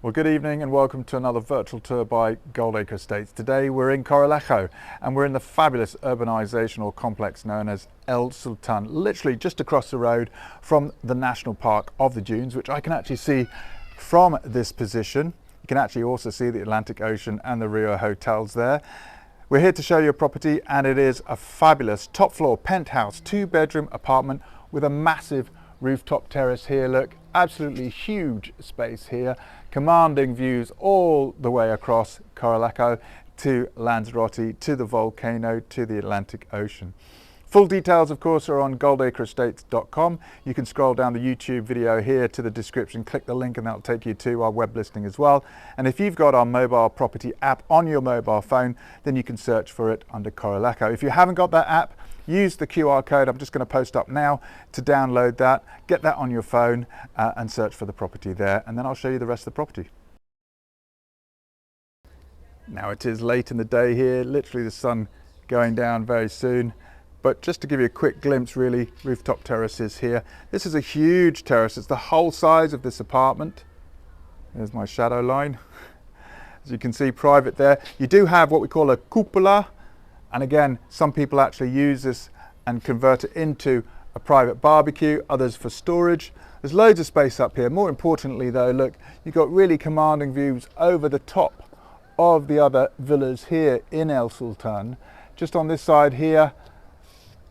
Well, good evening and welcome to another virtual tour by Goldacre Estates. Today we're in Corralejo and we're in the fabulous urbanisational complex known as El Sultan, literally just across the road from the National Park of the Dunes, which I can actually see from this position. You can actually also see the Atlantic Ocean and the Rio hotels there. We're here to show you a property, and it is a fabulous top floor penthouse 2-bedroom apartment with a massive rooftop terrace here. Look, absolutely huge space here, commanding views all the way across Corralejo to Lanzarote, to the volcano, to the Atlantic Ocean. Full details, of course, are on goldacreestates.com. You can scroll down the YouTube video here to the description, click the link, and that'll take you to our web listing as well. And if you've got our mobile property app on your mobile phone, then you can search for it under Corralejo. If you haven't got that app, use the QR code I'm just going to post up now to download that, get that on your phone and search for the property there, and then I'll show you the rest of the property. Now it is late in the day here, literally the sun going down very soon, but just to give you a quick glimpse, really, rooftop terraces here. This is a huge terrace, it's the whole size of this apartment. There's my shadow line. As you can see, private there. You do have what we call a cupola, and again, some people actually use this and convert it into a private barbecue, others for storage. There's loads of space up here. More importantly though, look, you've got really commanding views over the top of the other villas here in El Sultan. Just on this side here,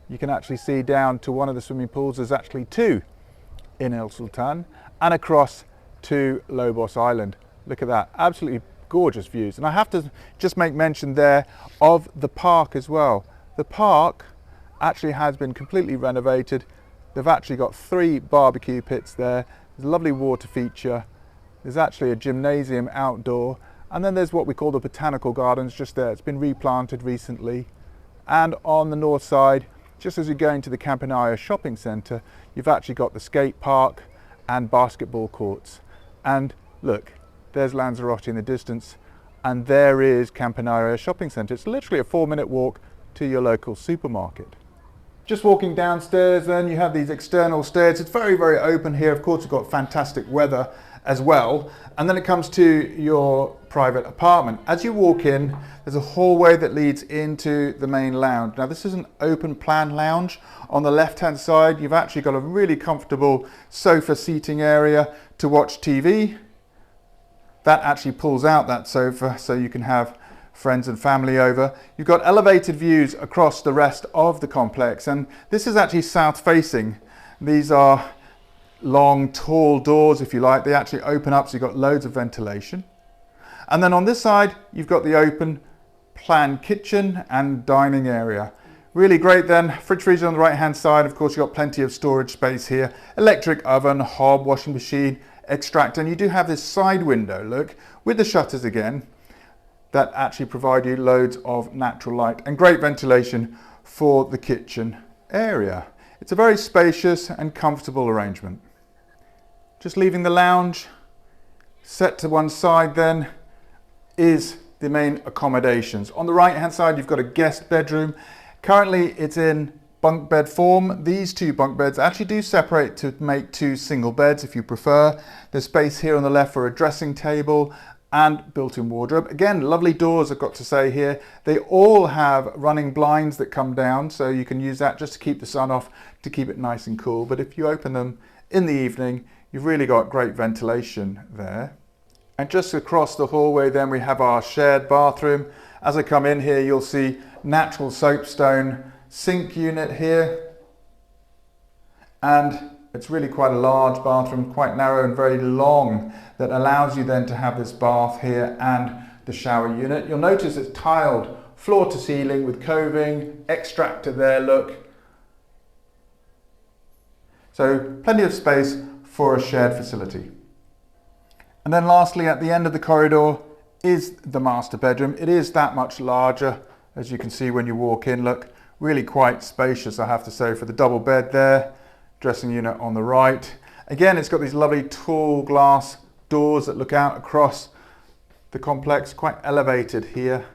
you can actually see down to one of the swimming pools. There's actually two in El Sultan, and across to Lobos Island. Look at that, absolutely gorgeous views. And I have to just make mention there of the park as well. The park actually has been completely renovated. They've actually got 3 barbecue pits there. There's a lovely water feature. There's actually a gymnasium outdoor, and then there's what we call the botanical gardens just there. It's been replanted recently. And on the north side, just as you go into the Campanaya shopping centre, you've actually got the skate park and basketball courts. And look, there's Lanzarote in the distance, and there is Campanaya shopping centre. It's literally a 4-minute walk to your local supermarket. Just walking downstairs, then you have these external stairs. It's very, very open here. Of course, you've got fantastic weather as well. And then it comes to your private apartment. As you walk in, there's a hallway that leads into the main lounge. Now, this is an open plan lounge. On the left-hand side, you've actually got a really comfortable sofa seating area to watch TV. That actually pulls out that sofa so you can have friends and family over. You've got elevated views across the rest of the complex, and this is actually south facing. These are long, tall doors, if you like. They actually open up, so you've got loads of ventilation. And then on this side, you've got the open plan kitchen and dining area. Really great then. Fridge freezer on the right hand side. Of course, you've got plenty of storage space here. Electric oven, hob, washing machine, extractor, and you do have this side window, look, with the shutters again, that actually provide you loads of natural light and great ventilation for the kitchen area. It's a very spacious and comfortable arrangement. Just leaving the lounge, set to one side then is the main accommodations. On the right hand side, you've got a guest bedroom. Currently it's in bunk bed form. These 2 bunk beds actually do separate to make 2 single beds if you prefer. There's space here on the left for a dressing table and built-in wardrobe. Again, lovely doors, I've got to say here. They all have running blinds that come down, so you can use that just to keep the sun off, to keep it nice and cool. But if you open them in the evening, you've really got great ventilation there. And just across the hallway then we have our shared bathroom. As I come in here, you'll see natural soapstone sink unit here, and it's really quite a large bathroom, quite narrow and very long, that allows you then to have this bath here and the shower unit. You'll notice it's tiled floor to ceiling with coving, extractor there, look. So plenty of space for a shared facility. And then lastly, at the end of the corridor is the master bedroom. It is that much larger, as you can see when you walk in, look. Really quite spacious, I have to say, for the double bed there. Dressing unit on the right. Again, it's got these lovely tall glass doors that look out across the complex, quite elevated here.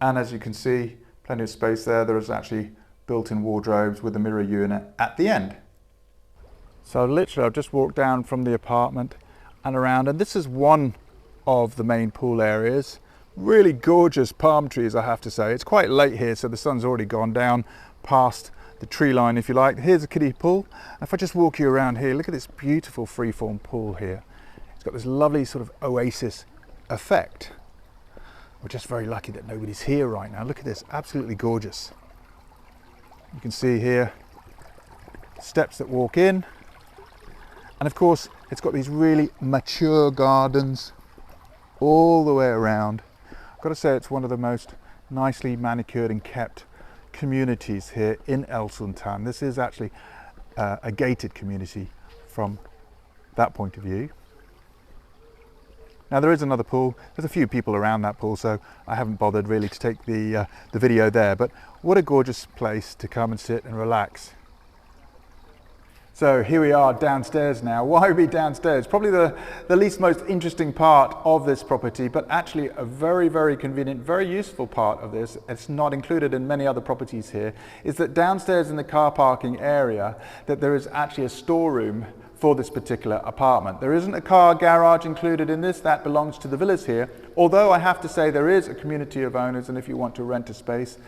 And as you can see, plenty of space there. There is actually built-in wardrobes with a mirror unit at the end. So literally, I've just walked down from the apartment and around, and this is one of the main pool areas. Really gorgeous palm trees, I have to say. It's quite late here, so the sun's already gone down past the tree line, if you like. Here's a kiddie pool. If I just walk you around here, look at this beautiful freeform pool here. It's got this lovely sort of oasis effect. We're just very lucky that nobody's here right now. Look at this, absolutely gorgeous. You can see here steps that walk in, and of course it's got these really mature gardens all the way around. I've got to say it's one of the most nicely manicured and kept communities here in El Sultán. This is actually a gated community from that point of view. Now there is another pool. There's a few people around that pool, so I haven't bothered really to take the video there, but what a gorgeous place to come and sit and relax. So here we are downstairs now. Why are we downstairs? Probably the least most interesting part of this property, but actually a very, very convenient, very useful part of this. It's not included in many other properties here, is that downstairs in the car parking area, that there is actually a storeroom for this particular apartment. There isn't a car garage included in this, that belongs to the villas here, although I have to say there is a community of owners, and if you want to rent a space,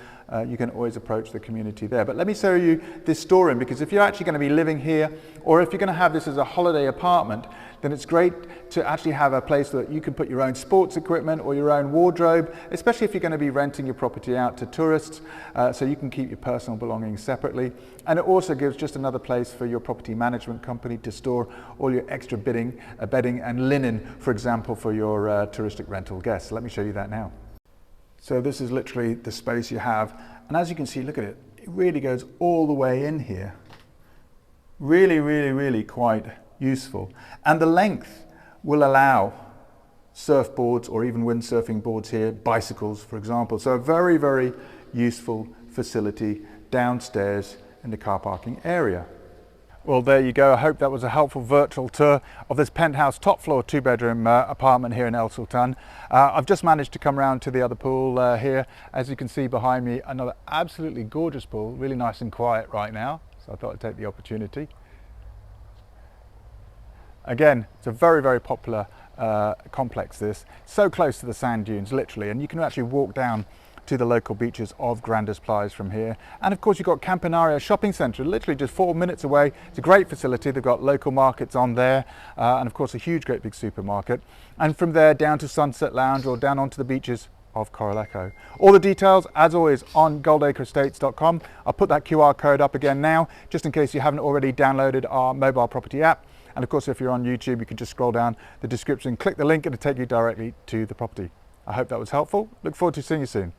you can always approach the community there. But let me show you this storeroom, because if you're actually going to be living here, or if you're going to have this as a holiday apartment, then it's great to actually have a place that you can put your own sports equipment or your own wardrobe, especially if you're going to be renting your property out to tourists, so you can keep your personal belongings separately. And it also gives just another place for your property management company to store all your extra bedding and linen, for example, for your touristic rental guests. Let me show you that now. So this is literally the space you have, and as you can see, look at it, it really goes all the way in here. Really, really, really quite useful. And the length will allow surfboards or even windsurfing boards here, bicycles for example. So a very, very useful facility downstairs in the car parking area. Well, there you go. I hope that was a helpful virtual tour of this penthouse top floor 2-bedroom apartment here in El Sultán. I've just managed to come around to the other pool here. As you can see behind me, another absolutely gorgeous pool, really nice and quiet right now. So I thought I'd take the opportunity. Again, it's a very, very popular complex this. So close to the sand dunes, literally, and you can actually walk down to the local beaches of Grandes Playas from here. And of course you've got Campanaria Shopping Centre, literally just 4 minutes away. It's a great facility. They've got local markets on there, and of course a huge, great big supermarket. And from there down to Sunset Lounge or down onto the beaches of Corralejo. All the details, as always, on goldacreestates.com. I'll put that QR code up again now, just in case you haven't already downloaded our mobile property app. And of course, if you're on YouTube, you can just scroll down the description, click the link, and it'll take you directly to the property. I hope that was helpful. Look forward to seeing you soon.